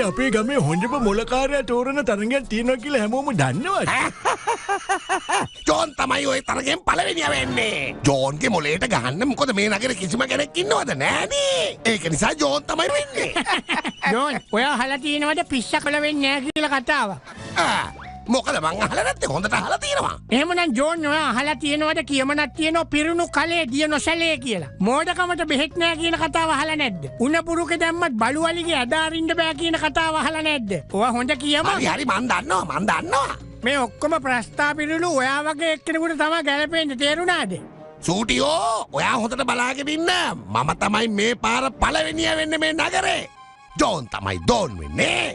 අපේ ගමේ හොඳම මොලකාරයා තෝරන තරගයක් තියෙනවා කියලා හැමෝම දන්නවද? ජෝන් තමයි ওই තරගෙන් පළවෙනියා වෙන්නේ. ජෝන්ගේ මොලේට ගහන්න මොකද මේ නගරේ කිසිම කෙනෙක් ඉන්නවද නෑනේ. ඒක නිසා ජෝන් තමයි වෙන්නේ. ජෝන් ඔයා අහලා තියෙනවද පිස්සකල වෙන්නේ නැහැ කියලා කතාවක්? මොකද මං අහලා නැත්තේ හොඳට අහලා තියෙනවා. එහෙමනම් ජෝන් ඔයා අහලා තියෙනවද කියමනක් තියෙනවා පිරුණු කලේ දිය නොසැලේ කියලා. මෝඩකමට බෙහෙත් නැහැ කියන කතාව අහලා නැද්ද? උණ පුරුකේ දැම්මත් බලුවලිගේ අදාරින්න බෑ කියන කතාව අහලා නැද්ද? ඔයා හොඳ කියම. හරි මං දන්නවා. මේ ඔක්කොම ප්‍රස්තාව පිරුණු ඔයා වගේ එක්කෙනෙකුට තමයි ගැලපෙන්නේ තේරුණාද? සූටියෝ ඔයා හොඳට බලාගෙන ඉන්න. මම තමයි මේ පාර පළවෙනියා වෙන්නේ මේ නගරේ. ජෝන් තමයි ඩෝන් වෙන්නේ.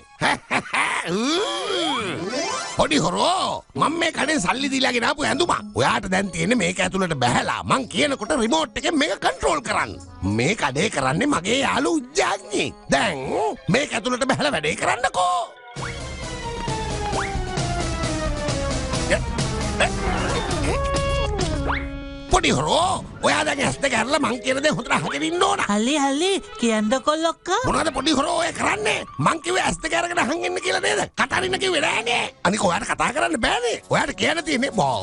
පොඩි හොරෝ මම මේ කඩෙන් සල්ලි දීලාගෙන ආපු ඇඳුමක්. ඔයාට දැන් තියෙන්නේ මේක ඇතුළට බැහැලා මං කියනකොට රිමෝට් එකෙන් මේක කන්ට්‍රෝල් කරන්න. මේ කඩේ කරන්නේ මගේ යාළු උජ්ජාඥේ. දැන් මේක ඇතුළට බැහැලා වැඩේ කරන්නකෝ. පොඩි හොරෝ ඔයා දැන් ඇස් දෙක අරලා මං කියන දේ හොඳට අහගෙන ඉන්න ඕන. හල්ලි කියන්නකෝ ලොක්කා. මොනවද පොඩි හොරෝ ඔය කරන්නේ? මං කිව්වේ ඇස් දෙක අරගෙන අහන් ඉන්න කියලා නේද? කතරින්න කිව්වේ නෑනේ. අනික ඔයාට කතා කරන්න බෑනේ. ඔයාට කියන්න තියෙන්නේ බෝ.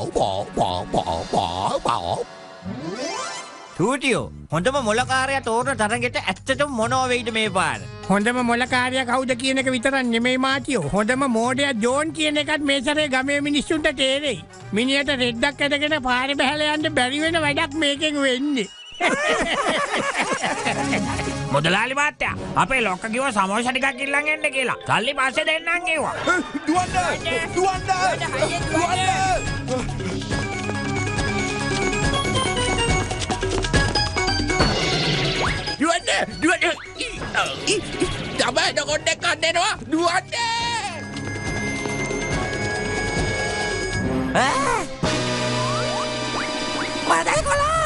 සූටියෝ හොඳම මොලකාරයා තෝරන තරගෙට ඇත්තටම මොනව වෙයිද මේ පාර? හොඳම මොලකාරයා කවුද කියන එක විතරක් නෙමෙයි මාතියෝ. හොඳම මෝඩයා ජෝන් කියන එකත් මේ සැරේ ගමේ මිනිස්සුන්ට තේරෙයි. මිනිහට රෙද්දක් ඇදගෙන පාරේ බහැලා යන්න බැරි වෙන වැඩක් මේකෙන් වෙන්නේ. මුදලාලි මාත්‍යා අපේ ලොක්ක කිව්වා සමෝසා ටිකක් ඉල්ලන් එන්න කියලා. සල්ලි පස්සේ දෙන්නම් කිව්වා. දුවන්න. තමයි කොණ්ඩෙක් කන්නේනවා. දුවන්න. මදයි කොලා.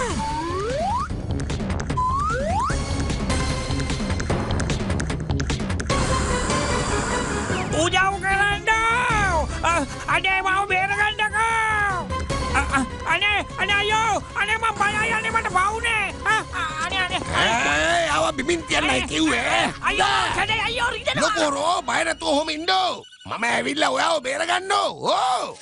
උදව් කරන්න! අනේ මම බේරගන්නකෝ! අනේ අයියෝ! අනේ මම බයයි අනේ මට පවුනේ! අනේ ආව බිමින් තියන්නයි කිව්වේ. අයියෝ! කඩේ අයියෝ රිදෙනවා! ලොකෝරෝ බය නැතුව ඔහොම ඉන්නෝ. මම ඇවිල්ලා ඔයාව බේරගන්නෝ. ඕ!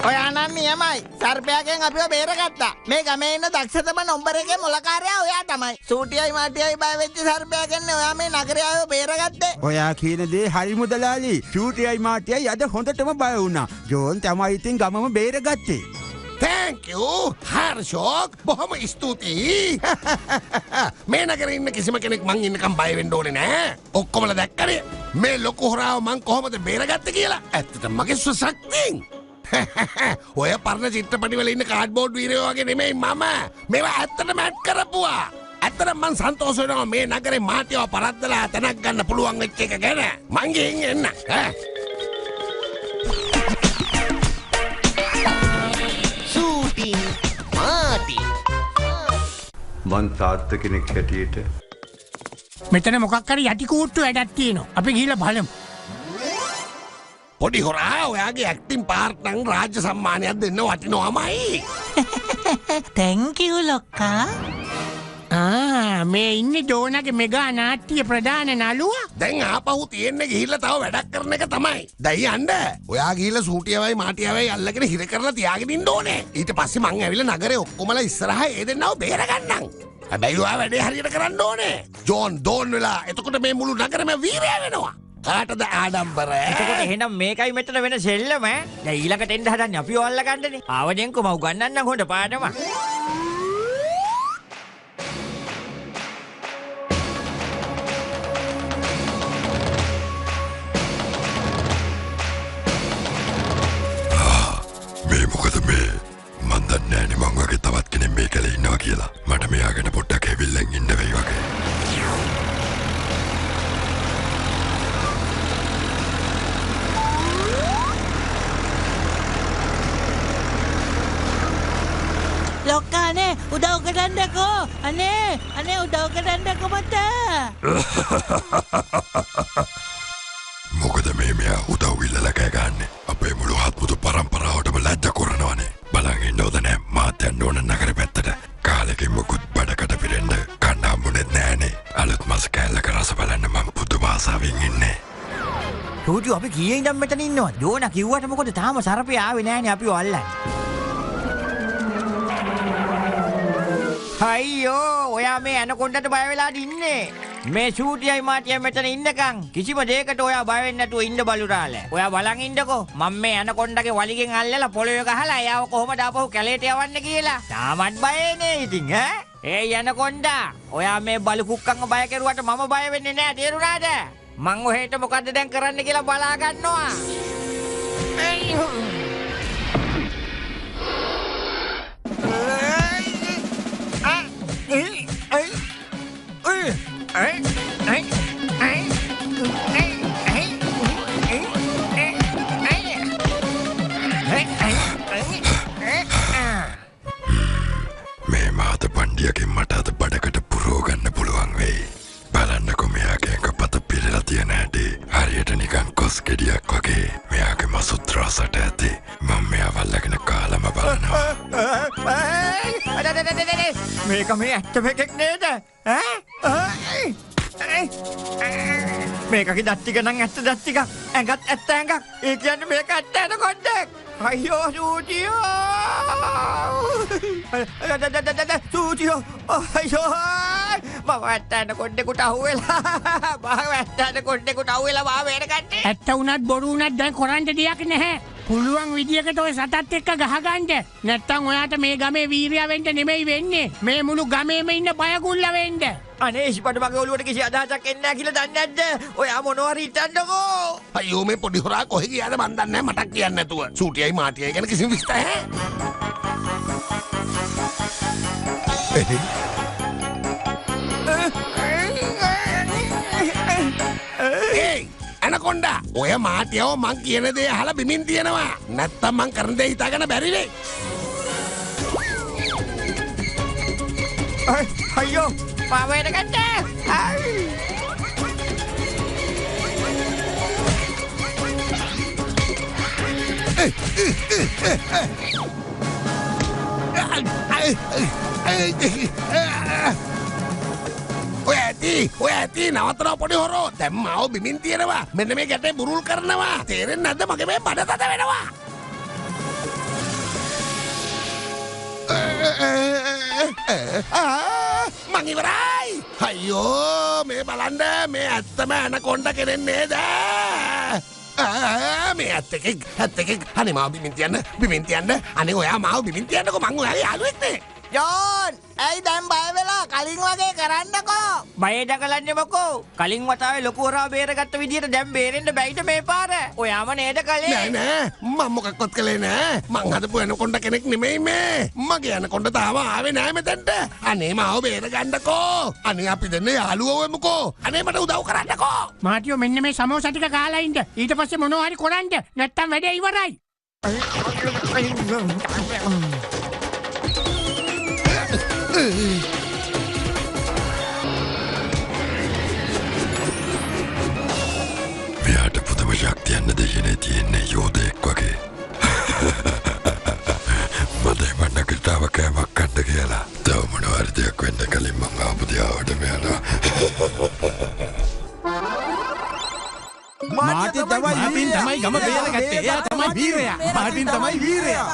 ඔයා නම් නියමයි. සර්පයාගෙන් අපිව බේරගත්තා. මේ ගමේ ඉන්න දක්ෂතම නම්බර් මොලකාරයා ඔයා තමයි. සූටියයි මාටියයි බය වෙච්ච සර්පයාගෙන් ඔයා මේ නගරය ආව බේරගත්තේ. ඔයා කියන දේ හරි මුදලාලි. ෂූටියයි මාටියයි අද හොඳටම බය වුණා. ජෝන් තමයි ඉතින් ගමම බේරගත්තේ. Thank you, හර්ෂෝක්. බොහොම ස්තුතියි. මේ නගරේ ඉන්න කිසිම කෙනෙක් මං ඉන්නකම් බය වෙන්න ඕනේ නෑ. ඔක්කොමලා දැක්කනේ. මේ ලොකු හොරාව මං කොහොමද බේරගත්තේ කියලා. ඇත්තටම මගේ සුසක්තියෙන්. ඔය පරණ චිත්‍රපටිවල ඉන්න කාඩ්බෝඩ් වීරයෝ වගේ නෙමෙයි මම. මේවා ඇත්තටම ඇඩ් කරපුවා. ඇත්තටම මං සන්තෝෂ වෙනවා මේ නගරේ මාටියව පරද්දලා තැනක් ගන්න පුළුවන් වෙච්ච එක ගැන. මං ගිහින් එන්න. සූටි මාටි මං තාත්ත කෙනෙක් හැටියට මෙතන මොකක් හරි යටි කූට්ටු වැඩක් තියෙනවා. අපි ගිහිල්ලා බලමු. පොඩි හොරා ඔයාගේ ඇක්ටිං පාර්ට් නම් රාජ්‍ය සම්මානයක් දෙන්න වටිනවමයි. thank you ලොක්කා. මේ ඉන්නේ ඩෝනාගේ මෙගා නාට්‍ය ප්‍රධාන නළුවා. දැන් ආපහු තියෙන්නේ ගිහිල්ලා තව වැඩක් කරන එක තමයි. දැන් යන්න. ඔයා ගිහිල්ලා සූටියවයි මාටියවයි අල්ලගෙන හිර කරලා තියාගෙන ඉන්න ඕනේ. ඊට පස්සේ මං ඇවිල්ලා නගරේ ඔක්කොමලා ඉස්සරහා ඒ දෙන්නව බේරගන්නම්. හැබැයි ඔයා වැඩේ හරියට කරන්න ඕනේ. ජෝන් ඩෝන් වෙලා එතකොට මේ මුළු නගරෙම වීරයා වෙනවා. කාටද ආඩම්බර? එතකොට එහෙනම් මේකයි මෙතන වෙන සෙල්ලම ඈ. දැන් ඊළඟට එන්න හදන්නේ අපිව අල්ලගන්නනේ. ආවදෙන්කෝ මම උගන්නන්නම් හොඳ පාඩම. මේ මොකද මේ මන් දන්නේ නෑනේ මං වගේ තවත් කෙනෙක් මේ කලේ ඉන්නවා කියලා. මට මෙයා ගැන පොඩ්ඩක් හැවිල්ලෙන් ඉන්න වෙයි වගේ. ලොක්කා අනේ උදව් කරන්නකෝ. අනේ උදව් කරන්නකෝ මට. මොකද මෙයා උදව්විල්ලල කෑගන්නේ අපේ මුළු හත්මුතු පරම්පරාවටම ලැජ්ජ කරනවනේ බලන් ඉන්න ඕද නෑ මාත් යන්න ඕන නගර පැත්තට කාලෙකින් මුකුත් බඩකට පිරෙන්න කන්න හම්බුනේත් නෑනේ අලුත් මස් කෑල්ලක රස බලන්න මම පුදුම ආසාවෙන් ඉන්නේ චූටි අපි කීයේ ඉඳන් මෙතන ඉන්නවද? ජෝනා කිව්වට මොකද තාම සරපේ ආවේ නෑනේ අපිව අල්ලන්න. අයියෝ ඔයා මේ ඇනකොන්ඩට බය වෙලාද ඉන්නේ? මේ චූටියයි මාටියයි මෙතන ඉන්නකම් කිසිම දෙයකට ඔයා බය වෙන්නේ නැතුව ඉන්න බලුරාල. ඔයා බලන් ඉන්නකෝ. මම මේ ඇනකොන්ඩගේ වලිගෙන් අල්ලලා පොළොවේ ගහලා එයාව කොහොමද ආපහු කැලේට යවන්න කියලා. තාමත් බයනේ ඉතින් ඈ. ඒ ඇනකොන්ඩා ඔයා මේ බලු කුක්කන්ව බය කරුවට මම බය වෙන්නේ නෑ තේරුණාද? මං ඔහෙට මොකද්ද දැන් කරන්න කියලා බලා ගන්නවා. මේ මාත පණ්ඩියකින් මට අද බඩකට පුරෝ ගන්න පුළුවන් වෙයි. බලන්නකො මෙයාගේ ඇඟපත පිරලා තියෙන හැටි. හරියට නිකන් කොස් ගෙඩියක් වගේ. මෙයාගේ මසුත් රසට ඇති. මම මෙයාව අල්ලගෙන කාලම බලනවා. මේක මේ ඇත්තම එකෙක් නේද? මේකගේ දත් ටික නම් ඇත්ත දත් ටික. ඇඟත් ඇත්ත ඇඟක්. ඒ කියන්නේ මේක ඇත්ත ඇනකොන්ඩෙක්. අයියෝ චූටියෝ. චූටියෝ. අයියෝ. මම ඇත්ත ඇනකොන්ඩෙකුට අහුවෙලා. මම ඇත්ත ඇනකොන්ඩෙකුට අහුවෙලා මාව එනකන්නේ. ඇත්ත වුණත් බොරු වුණත් දැන් කරන්න දෙයක් නැහැ. පුළුවන් විදියකට ඔය සතත් එක්ක ගහගන්න. නැත්තම් ඔයාට මේ ගමේ වීරයා වෙන්න නෙමෙයි වෙන්නේ. මේ මුළු ගමේම ඉන්න බයගුල්ල වෙන්න. අනේ ඉස්පඩ මගේ ඔළුවට කිසි අදහසක් එන්නේ නැහැ කියලා දන්නේ නැද්ද? ඔයා මොනවා හරි හිතන්නකෝ. අයියෝ මේ පොඩි හොරා කොහෙ ගියාද මන් දන්නේ නැහැ මටක් කියන්නේ නැතුව. සූටියයි මාටියයි ගැන කිසිම විස්තර නැහැ. ඒයි ඇනකොන්ඩා ඔය මාටියව මං කියන දේ අහලා බිමින් තියෙනවා. නැත්තම් මං කරන දේ හිතාගන්න බැරිනේ. අයියෝ මාව එනකන්නේ. ඔය ඇති නවත්තනවා පොඩි හොරෝ. දැන් මාව බිමින් තියෙනවා. මෙන්න මේ ගැටේ බුරුල් කරනවා. තේරෙන්නේ නැද්ද මගේ මේ බඩ තද වෙනවා. මං ඉවරයි. අයියෝ මේ බලන්න මේ ඇත්තම ඇනකොන්ඩ කෙනෙක් නේද? මේ ඇත්තකෙක් අනේ මාව බිමින් තියන්න අනේ ඔයා මාව බිමින් තියන්නකෝ මං ඔයාගේ යාළුවෙක් නේ. ජෝන් ඇයි දැන් බය වෙලා කලින් වගේ කරන්නකෝ. බය දකලන්නේ මොකෝ? කලින් වතාවේ ලොකු හොරා බේරගත්ත විදියට දැන් බේරෙන්න බැයිද මේ පාර? ඔයාම නේද කලේ? නෑ මම මොකක්වත් කළේ නෑ. මං හදපු ඇනකොන්ඩ කෙනෙක් නෙමෙයි මේ. මගේ ඇනකොන්ඩ තාම ආවේ නෑ මෙතෙන්ට. අනේ මාව බේරගන්නකෝ. අනේ අපි දෙන්න යාළුවෝ වෙමුකෝ. අනේ මට උදව් කරන්නකෝ. මාටියෝ මෙන්න මේ සමෝසා ටික කාලා ඉන්න. ඊට පස්සේ මොනවා හරි කරන්න. නැත්තම් වැඩේ ඉවරයි. මෙයාට පුදුම ශක්තියන්න දෙයනේ තියෙන්නේ යෝධයෙක් වගේ. මදේ මන්නකටාව කෑමක් කන්න කියලා. තව මොනවා හරි දෙයක් වෙන්න කලින් මං ආපු දිහාවට මෙයාලා. මාටි තමයි ගම බේරගත්තේ. එයා තමයි වීරයා. මාටින් තමයි වීරයා.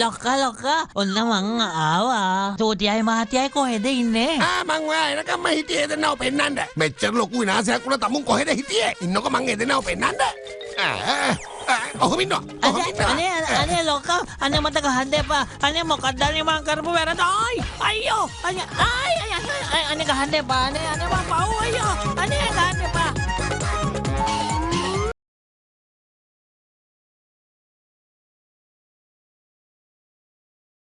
ලොක්කා ඔන්න මං ආවා. චූටියයි මාටියයි කොහෙද ඉන්නේ? මං ඔයා එනකම්ම හිටියේ දෙන්නව පෙන්නන්න. මෙච්චර ලොකු විනාශයක් වුණා තමුන් කොහෙද හිටියේ? ඉන්නකො මං එදෙනව පෙන්නන්න. ඔහොම ඉන්නවා. අනේ ලොක්කා අනේ මට ගහන්න එපා. අනේ මොකක්ද අනේ මං කරපු වැරද්ද? අයියෝ අනේ ගහන්න එපා. අනේ මං පව් අයියෝ. අනේ ගහන්න එපා.